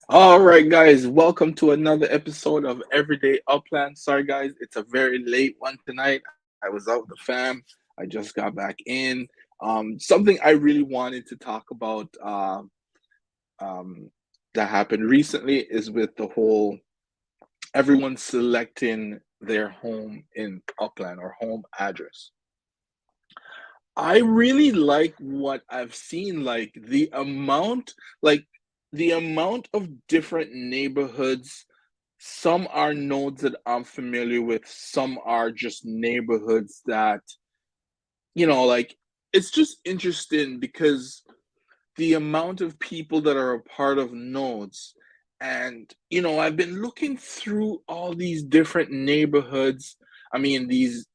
All right, guys, welcome to another episode of Everyday Upland. Sorry, guys, it's a very late one tonight. I was out with the fam. I just got back in. Something I really wanted to talk about um, that happened recently is with the whole everyone selecting their home in Upland or home address. I really like what I've seen, like the amount of different neighborhoods. Some are nodes that I'm familiar with, some are just neighborhoods that, like it's just interesting because the amount of people that are a part of nodes. And, I've been looking through all these different neighborhoods. I mean, these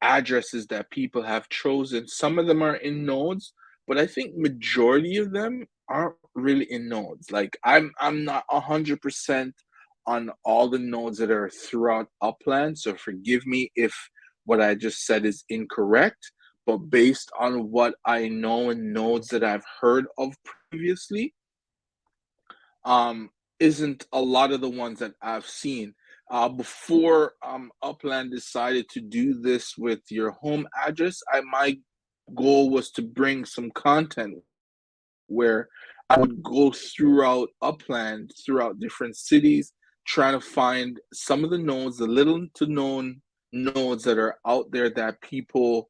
addresses that people have chosen. Some of them are in nodes, but I think majority of them aren't really in nodes. Like I'm not 100% on all the nodes that are throughout Upland, so forgive me if what I just said is incorrect, but based on what I know and nodes that I've heard of previously, um, isn't a lot of the ones that I've seen. Before Upland decided to do this with your home address, my goal was to bring some content where I would go throughout Upland, throughout different cities, trying to find some of the nodes, the little to known nodes that are out there that people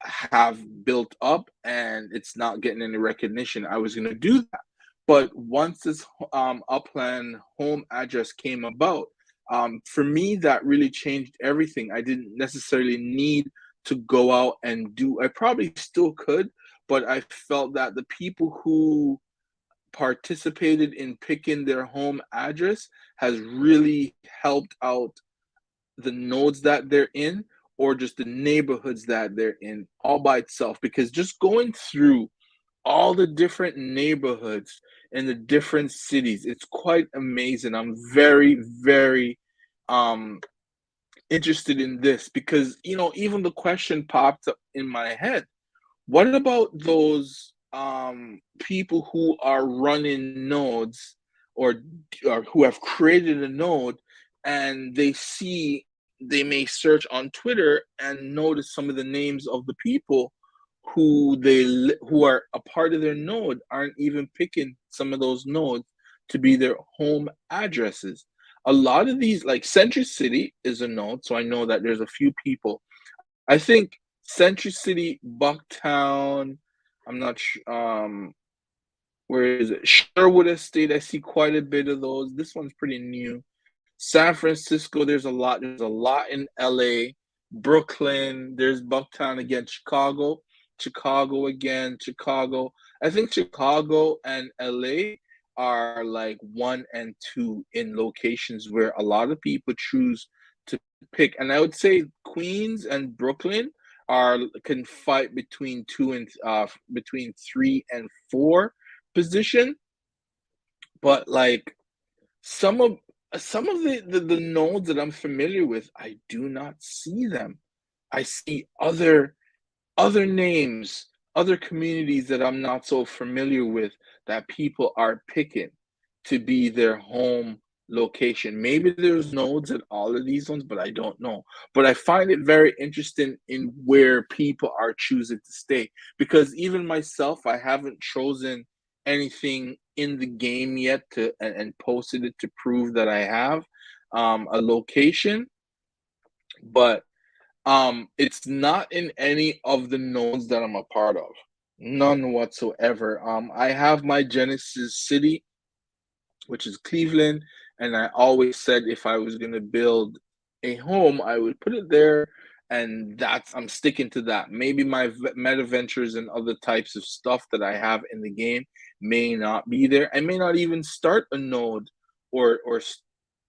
have built up and it's not getting any recognition. I was going to do that. But once this Upland home address came about, for me, that really changed everything. I didn't necessarily need to go out and do, I probably still could, but I felt that the people who participated in picking their home address has really helped out the nodes that they're in or just the neighborhoods that they're in all by itself, because just going through all the different neighborhoods in the different cities, it's quite amazing. I'm very, very um interested in this because even the question popped up in my head: what about those people who are running nodes, or, or who have created a node, and they may search on Twitter and notice some of the names of the people who are a part of their node aren't even picking some of those nodes to be their home addresses. A lot of these, like Century City is a node, so I know that there's a few people. I think Century City, Bucktown. I'm not sure. Where is it? Sherwood Estate. I see quite a bit of those. This one's pretty new. San Francisco, there's a lot. There's a lot in LA, Brooklyn. There's Bucktown again. Chicago again. Chicago. I think Chicago and LA are like one and two in locations where a lot of people choose to pick. And I would say Queens and Brooklyn are can fight between between three and four position. But like some of some of the nodes that I'm familiar with, I do not see them. I see other names, other communities that I'm not so familiar with that people are picking to be their home location. Maybe there's nodes at all of these ones, but I don't know. But I find it very interesting in where people are choosing to stay, because even myself, I haven't chosen anything in the game yet and posted it to prove that I have a location, but it's not in any of the nodes that I'm a part of. None whatsoever. I have my Genesis City, which is Cleveland, and I always said if I was gonna build a home, I would put it there, and I'm sticking to that. Maybe my meta ventures and other types of stuff that I have in the game may not be there. I may not even start a node or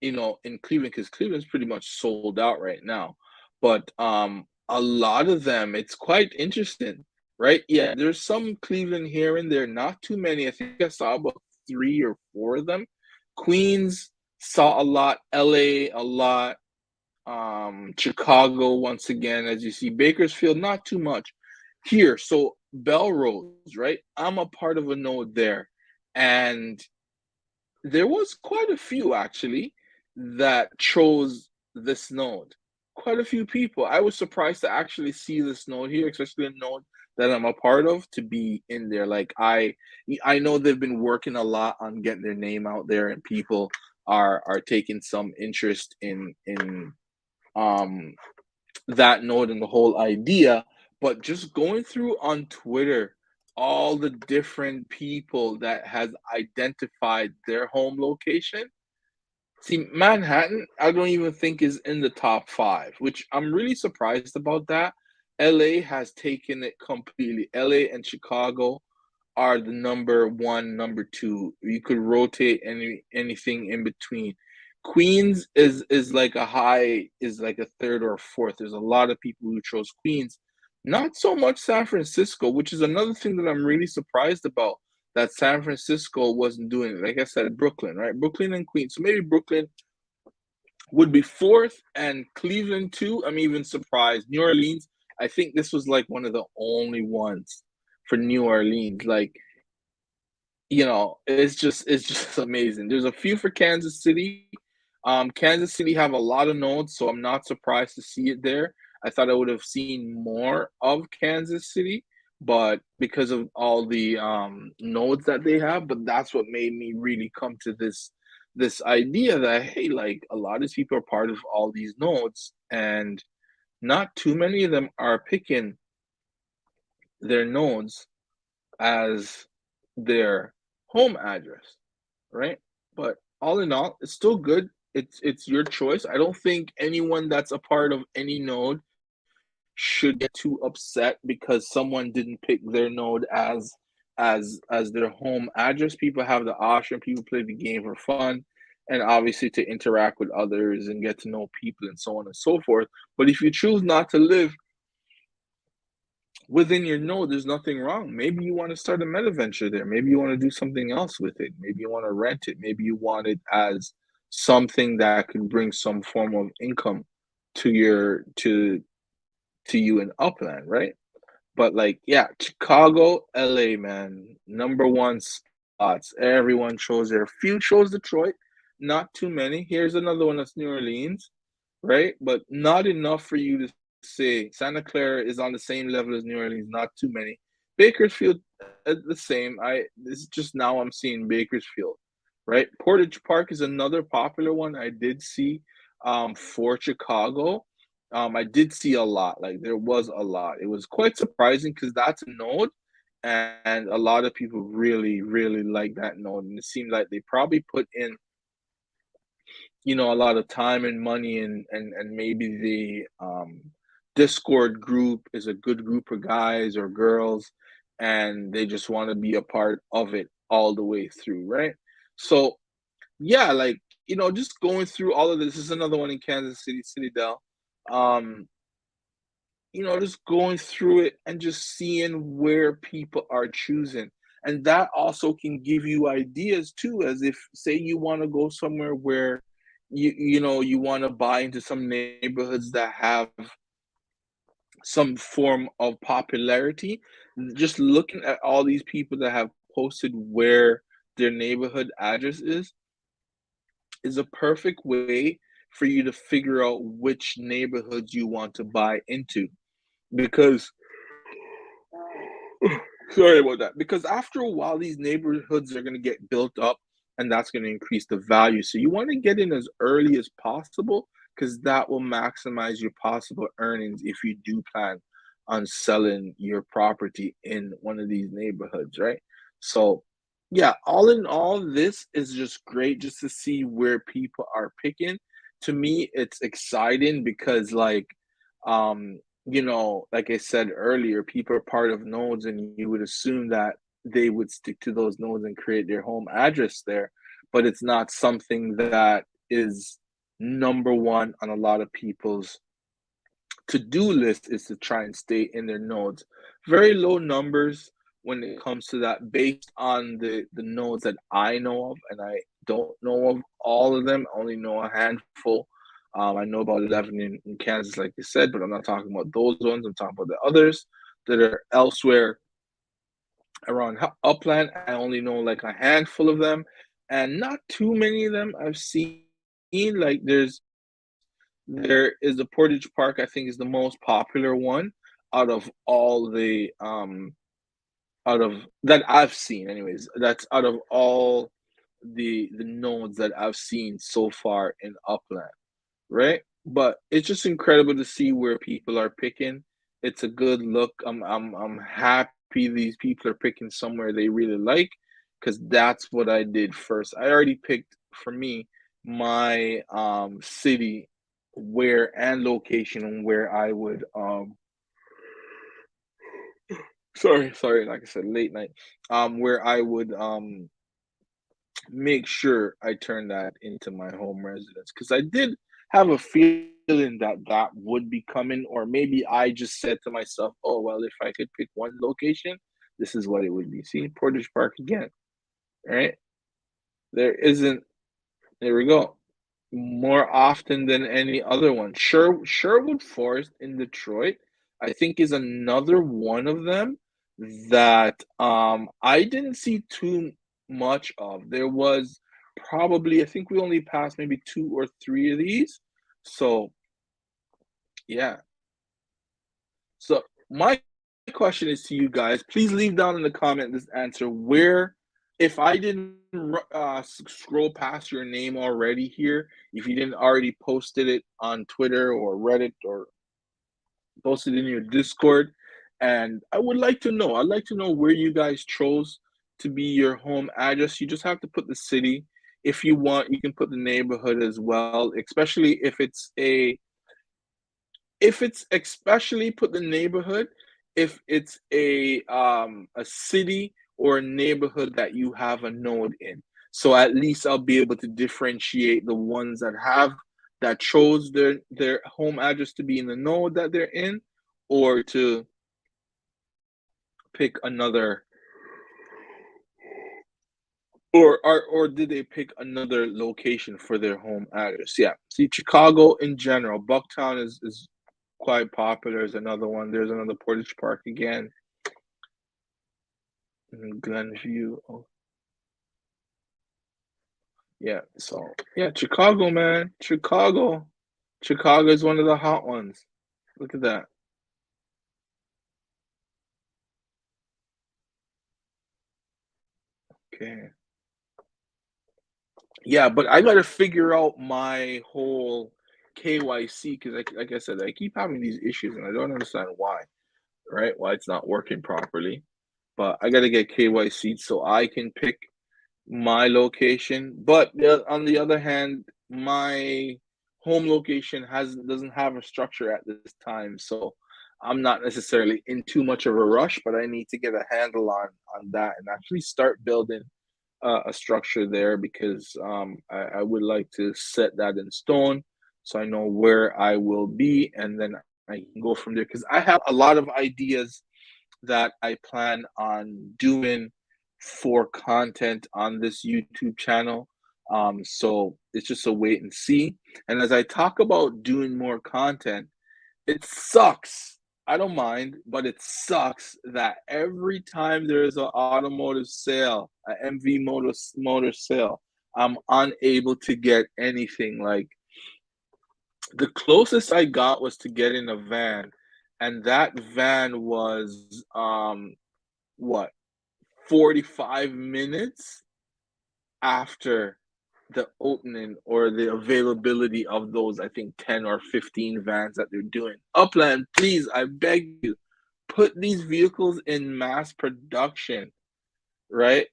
in Cleveland, because Cleveland's pretty much sold out right now. But a lot of them, it's quite interesting, right? Yeah, there's some Cleveland here and there, not too many. I think I saw about three or four of them. Queens saw a lot, LA a lot, Chicago once again, as you see. Bakersfield, not too much here. So Belrose, right? I'm a part of a node there, and There was quite a few actually that chose this node. Quite a few people. I was surprised to actually see this node here, especially a node that I'm a part of, to be in there. Like I know they've been working a lot on getting their name out there, and people are taking some interest in um that node and the whole idea. But just going through on Twitter, all the different people that has identified their home location. See, Manhattan, I don't even think is in the top 5, which I'm really surprised about that. LA has taken it completely. LA and Chicago are the number 1, number 2. You could rotate anything in between. Queens is like a high is like a 3rd or 4th. There's a lot of people who chose Queens. Not so much San Francisco, which is another thing that I'm really surprised about, that San Francisco wasn't doing it. Like I said, Brooklyn, right? Brooklyn and Queens. So maybe Brooklyn would be 4th and Cleveland too. I'm even surprised. New Orleans, I think this was like one of the only ones for New Orleans. Like, it's just amazing. There's a few for Kansas City. Kansas City have a lot of nodes, so I'm not surprised to see it there. I thought I would have seen more of Kansas City, but because of all the nodes that they have, but that's what made me really come to this idea that, hey, like, a lot of these people are part of all these nodes, and not too many of them are picking their nodes as their home address, right? But all in all, it's still good. It's your choice. I don't think anyone that's a part of any node should get too upset because someone didn't pick their node as their home address. People have the option. People play the game for fun and obviously to interact with others and get to know people and so on and so forth. But if you choose not to live within your node, there's nothing wrong. Maybe you want to start a meta venture there. Maybe you want to do something else with it. Maybe you want to rent it. Maybe you want it as something that could bring some form of income to your to you in Upland, right? But like, yeah, Chicago, LA, man, number one spots. Everyone chose there. Few chose Detroit, not too many. Here's another one that's New Orleans, right? But not enough for you to say Santa Clara is on the same level as New Orleans. Not too many. Bakersfield, the same. This is just now I'm seeing Bakersfield, right? Portage Park is another popular one I did see for Chicago. I did see a lot. Like there was a lot. It was quite surprising because that's a node, and a lot of people really, really like that node. And it seemed like they probably put in a lot of time and money, and maybe the Discord group is a good group of guys or girls, and they just want to be a part of it all the way through, right? So yeah, like, just going through all of this is another one in Kansas City, Citadel. Um, just going through it and just seeing where people are choosing. And that also can give you ideas too, as if say you want to go somewhere where you want to buy into some neighborhoods that have some form of popularity. Just looking at all these people that have posted where their neighborhood address is a perfect way for you to figure out which neighborhoods you want to buy into. Because sorry about that. Because after a while, these neighborhoods are going to get built up, and that's going to increase the value. So you want to get in as early as possible because that will maximize your possible earnings if you do plan on selling your property in one of these neighborhoods, right? So, yeah, all in all, this is just great just to see where people are picking. To me, it's exciting because, like I said earlier, people are part of nodes, and you would assume that they would stick to those nodes and create their home address there, but it's not something that is number one on a lot of people's to-do list is to try and stay in their nodes. Very low numbers when it comes to that based on the nodes that I know of, and I don't know of all of them. I only know a handful. I know about 11 in Kansas, like you said, but I'm not talking about those ones. I'm talking about the others that are elsewhere around Upland. I only know like a handful of them, and not too many of them I've seen. Like there is the Portage Park, I think is the most popular one out of all the out of that I've seen anyways. That's out of all the nodes that I've seen so far in Upland, right? But it's just incredible to see where people are picking. It's a good look. I'm happy these people are picking somewhere they really like because that's what I did first. I already picked for me my city where and location and where I would sorry, like I said, late night. Where I would make sure I turn that into my home residence because I did have a feeling that that would be coming, or maybe I just said to myself, "Oh well, if I could pick one location, this is what it would be." See, Portage Park again, right? There isn't. There we go. More often than any other one. Sherwood Forest in Detroit, I think, is another one of them that I didn't see too much of. There was probably, I think we only passed maybe two or three of these. So yeah. So my question is to you guys. Please leave down in the comment this answer where, if I didn't scroll past your name already here, if you didn't already posted it on Twitter or Reddit or posted in your Discord, and I would like to know. I'd like to know where you guys chose to be your home address. You just have to put the city. If you want, you can put the neighborhood as well, especially if it's especially put the neighborhood if it's a city or a neighborhood that you have a node in. So at least I'll be able to differentiate the ones that have that chose their home address to be in the node that they're in, or to pick another, or did they pick another location for their home address? Yeah. See, Chicago in general, Bucktown is quite popular. Is another one. There's another Portage Park again. Glenview. Oh, yeah. So yeah, Chicago, man. Chicago is one of the hot ones. Look at that. Okay. Yeah, but I gotta figure out my whole KYC because, like I said, I keep having these issues and I don't understand why. Right? Why it's not working properly. But I gotta get KYC so I can pick my location. But on the other hand, my home location has doesn't have a structure at this time, so I'm not necessarily in too much of a rush. But I need to get a handle on that and actually start building a structure there because I would like to set that in stone so I know where I will be, and then I can go from there because I have a lot of ideas that I plan on doing for content on this YouTube channel. So it's just a wait and see. And as I talk about doing more content, it sucks. I don't mind, but it sucks that every time there's an automotive sale, an MV motor sale, I'm unable to get anything. Like the closest I got was to get in a van, and that van was what, 45 minutes after the opening or the availability of those, I think 10 or 15 vans that they're doing. Upland, please, I beg you, put these vehicles in mass production, right?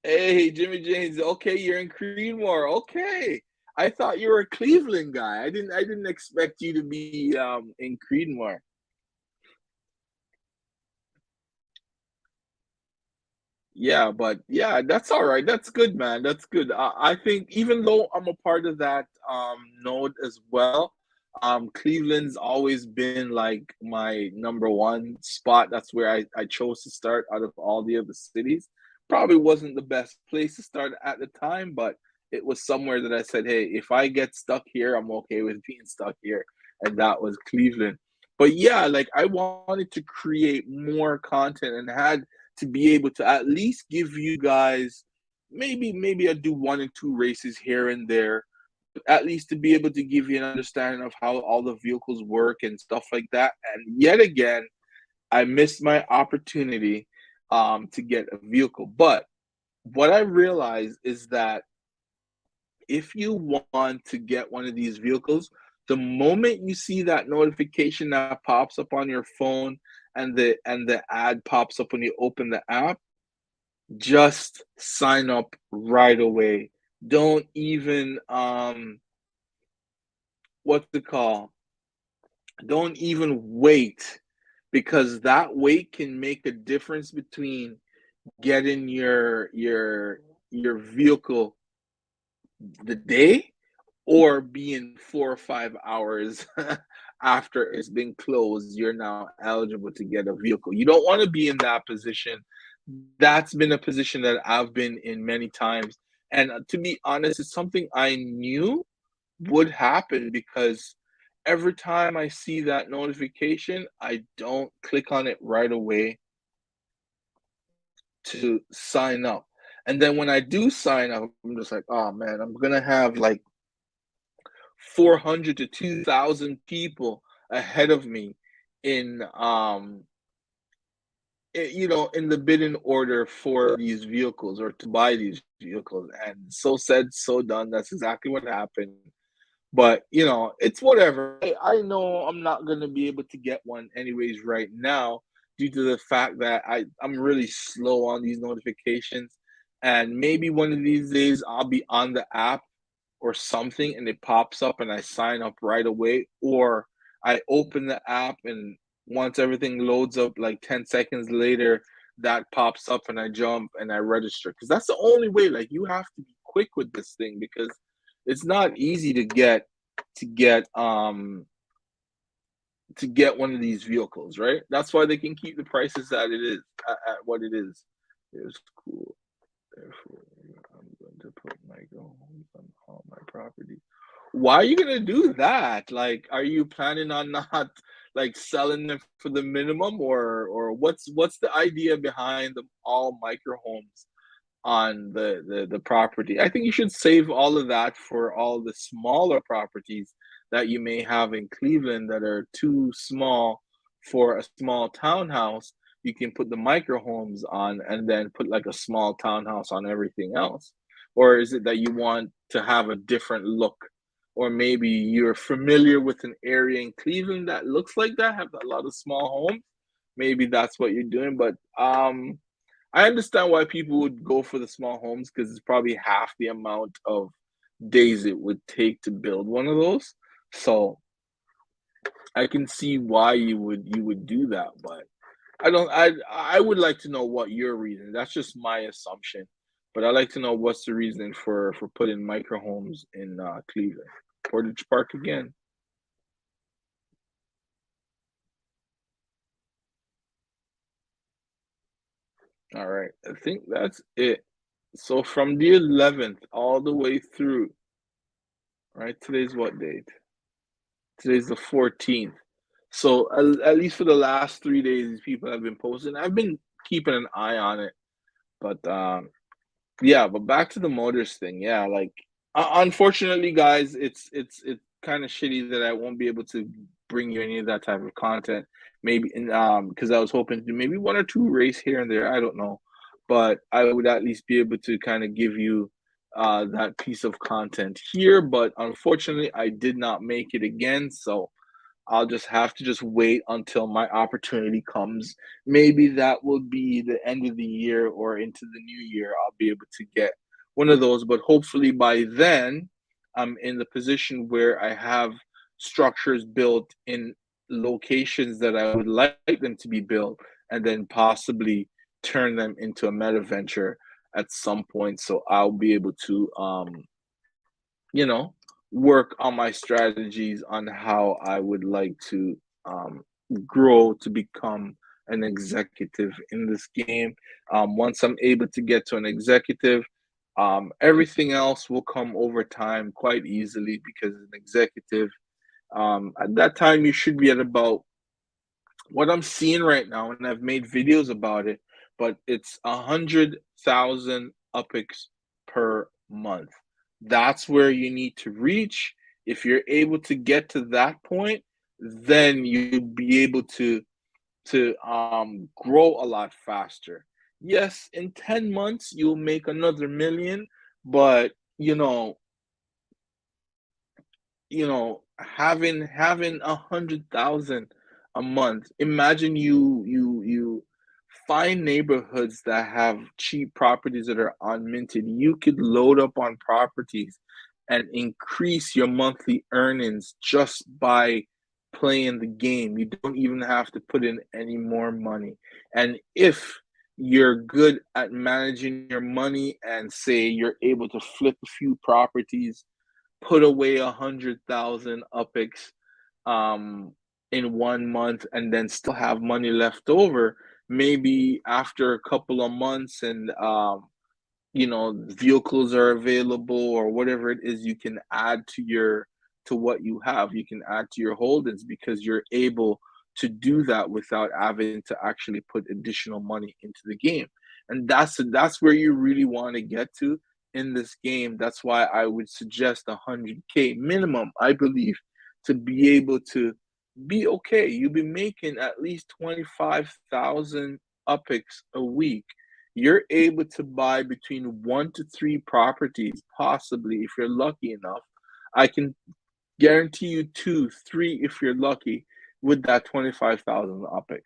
Hey, Jimmy James, okay, you're in Creedmoor. Okay. I thought you were a Cleveland guy. I didn't expect you to be in Creedmoor. Yeah, but yeah, that's all right. That's good, man. That's good. I think even though I'm a part of that node as well, Cleveland's always been like my number one spot. That's where I chose to start out of all the other cities. Probably wasn't the best place to start at the time, but it was somewhere that I said, hey, if I get stuck here, I'm okay with being stuck here. And that was Cleveland. But yeah, like I wanted to create more content and had to be able to at least give you guys maybe I do one and two races here and there, at least to be able to give you an understanding of how all the vehicles work and stuff like that. And yet again, I missed my opportunity to get a vehicle. But what I realized is that if you want to get one of these vehicles, the moment you see that notification that pops up on your phone and the ad pops up when you open the app, just sign up right away. Don't even what's it called? Don't even wait, because that wait can make a difference between getting your vehicle the day or being 4 or 5 hours after it's been closed, you're now eligible to get a vehicle. You don't want to be in that position. That's been a position that I've been in many times. And to be honest, it's something I knew would happen because every time I see that notification, I don't click on it right away to sign up. And then when I do sign up, I'm just like, oh man, I'm gonna have like 400 to 2,000 people ahead of me in in the bidding order for these vehicles or to buy these vehicles. And so said, so done. That's exactly what happened. But it's whatever. I know I'm not gonna be able to get one anyways right now due to the fact that I'm really slow on these notifications. And maybe one of these days I'll be on the app or something and it pops up and I sign up right away, or I open the app and once everything loads up like 10 seconds later, that pops up and I jump and I register. Because that's the only way. Like, you have to be quick with this thing because it's not easy to get to get one of these vehicles, right? That's why they can keep the prices that it is at what it is. It's cool. Therefore, I'm going to put micro homes on all my property. Why are you gonna do that? Like, are you planning on not like selling them for the minimum, or what's the idea behind the all micro homes on the property? I think you should save all of that for all the smaller properties that you may have in Cleveland that are too small for a small townhouse. You can put the micro homes on and then put like a small townhouse on everything else. Or is it that you want to have a different look? Or maybe you're familiar with an area in Cleveland that looks like that, have a lot of small homes. Maybe that's what you're doing. But I understand why people would go for the small homes because it's probably half the amount of days it would take to build one of those. So I can see why you would do that, but I don't. I would like to know what your reason. That's just my assumption, but I like to know what's the reason for putting micro homes in Cleveland. Portage Park again. All right, I think that's it. So from the 11th all the way through, right? Today's what date? Today's the 14th. So at least for the last 3 days, these people have been posting. I've been keeping an eye on it, but yeah. But back to the motors thing. Yeah, like unfortunately, guys, it's kind of shitty that I won't be able to bring you any of that type of content. Maybe in because I was hoping to do maybe one or two race here and there. I don't know, but I would at least be able to kind of give you that piece of content here. But unfortunately, I did not make it again, so I'll just have to just wait until my opportunity comes. Maybe that will be the end of the year or into the new year. I'll be able to get one of those, but hopefully by then, I'm in the position where I have structures built in locations that I would like them to be built, and then possibly turn them into a meta venture at some point. So I'll be able to you know, work on my strategies on how I would like to grow to become an executive in this game. Once I'm able to get to an executive, everything else will come over time quite easily because an executive, at that time, you should be at about what I'm seeing right now, and I've made videos about it, but it's 100,000 UPIX per month. That's where you need to reach. If you're able to get to that point, then you'll be able to grow a lot faster. Yes, in 10 months you'll make another million, but having 100,000 a month. Imagine you find neighborhoods that have cheap properties that are unminted. You could load up on properties and increase your monthly earnings just by playing the game. You don't even have to put in any more money. And if you're good at managing your money and say you're able to flip a few properties, put away 100,000 UPIX um, in 1 month, and then still have money left over. Maybe after a couple of months, and vehicles are available or whatever it is, you can add to what you have. You can add to your holdings because you're able to do that without having to actually put additional money into the game. And that's where you really want to get to in this game. That's why I would suggest 100K minimum, I believe, to be able to be okay. You'll be making at least 25,000 UPIX a week. You're able to buy between 1 to 3 properties, possibly if you're lucky enough. I can guarantee you 2, 3 if you're lucky with that 25,000 UPIX,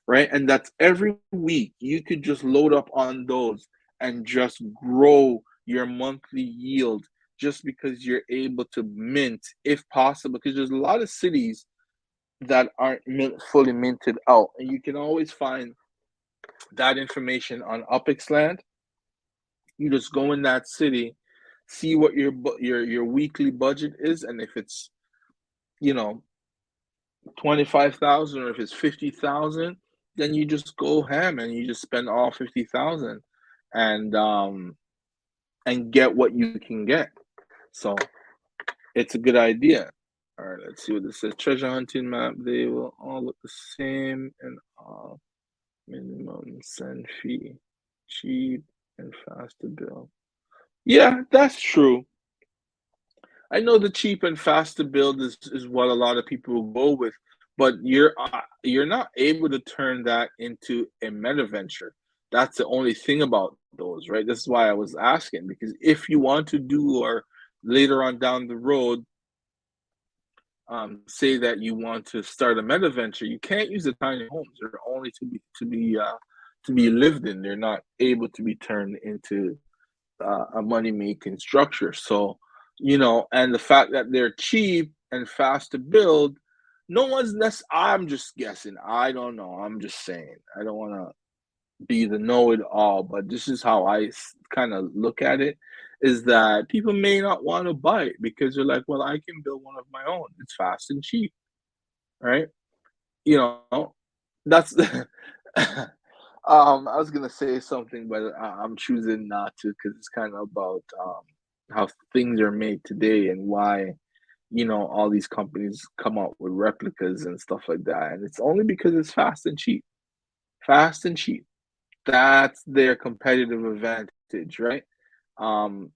right? And that's every week. You could just load up on those and just grow your monthly yield just because you're able to mint, if possible, because there's a lot of cities that aren't fully minted out, and you can always find that information on UPIX land. You just go in that city, see what your weekly budget is, and if it's you know 25,000 or if it's 50,000, then you just go ham and you just spend all 50,000 and get what you can get. So it's a good idea. All right, let's see what this says. Treasure hunting map. They will all look the same and all minimum send fee, cheap and fast to build. Yeah, that's true. I know the cheap and fast to build is what a lot of people will go with, but you're not able to turn that into a meta venture. That's the only thing about those, right? This is why I was asking, because if you want to do, or later on down the road, say that you want to start a meta venture, you can't use the tiny homes. They're only to be lived in. They're not able to be turned into a money making structure. So, and the fact that they're cheap and fast to build, no one's I'm just guessing. I don't know. I'm just saying. I don't want to be the know it all, but this is how I kind of look at it, is that people may not want to buy it because they're like, well, I can build one of my own. It's fast and cheap, right? You know, that's I was gonna say something, but I'm choosing not to because it's kind of about how things are made today and why all these companies come out with replicas and stuff like that, and it's only because it's fast and cheap. Fast and cheap. That's their competitive advantage, right? Um,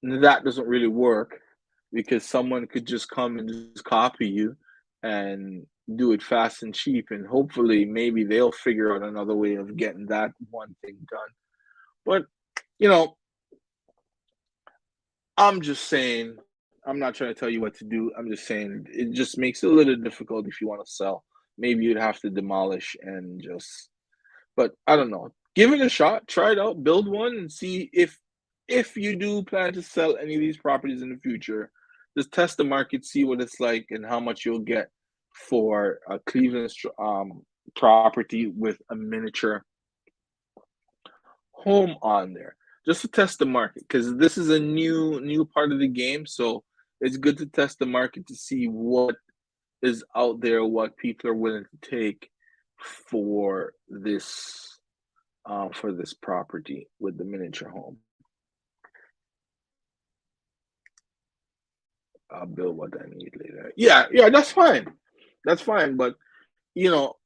that doesn't really work because someone could just come and just copy you and do it fast and cheap, and hopefully maybe they'll figure out another way of getting that one thing done. But you know, I'm just saying, I'm not trying to tell you what to do. I'm just saying it just makes it a little difficult if you want to sell. Maybe you'd have to demolish and just, but I don't know. Give it a shot, try it out, build one, and see if you do plan to sell any of these properties in the future. Just test the market, see what it's like, and how much you'll get for a Cleveland property with a miniature home on there, just to test the market, because this is a new part of the game. So it's good to test the market to see what is out there, what people are willing to take for this property with the miniature home. I'll build what I need later. Yeah, yeah, that's fine. That's fine. But you know,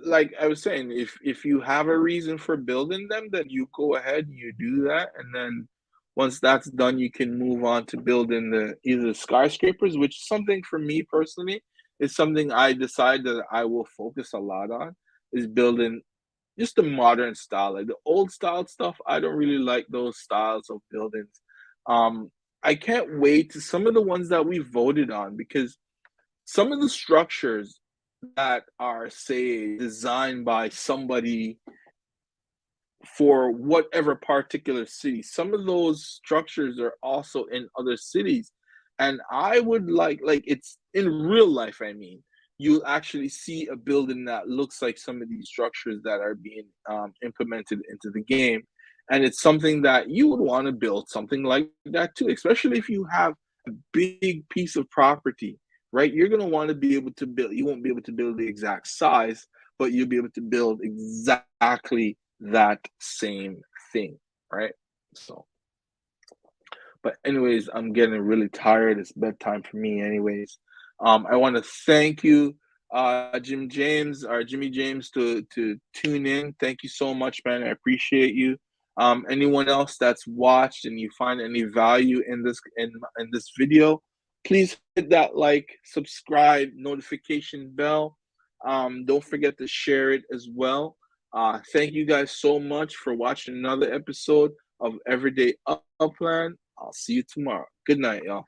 like I was saying, if you have a reason for building them, then you go ahead and you do that, and then Once that's done, you can move on to building the either the skyscrapers, which is something for me personally, is something I decide that I will focus a lot on, is building just the modern style. Like the old style stuff, I don't really like those styles of buildings. Um, I can't wait to some of the ones that we voted on because some of the structures that are, say, designed by somebody for whatever particular city. Some of those structures are also in other cities. And I would like it's in real life, I mean, you'll actually see a building that looks like some of these structures that are being implemented into the game. And it's something that you would want to build something like that too, especially if you have a big piece of property, right? You're going to want to be able to build, you won't be able to build the exact size, but you'll be able to build exactly that same thing, right? So, but anyways, I'm getting really tired. It's bedtime for me, anyways. I want to thank you, Jimmy James, to tune in. Thank you so much, man. I appreciate you. Anyone else that's watched and you find any value in this video, please hit that like, subscribe, notification bell. Don't forget to share it as well. Thank you guys so much for watching another episode of Everyday Upland. I'll see you tomorrow. Good night, y'all.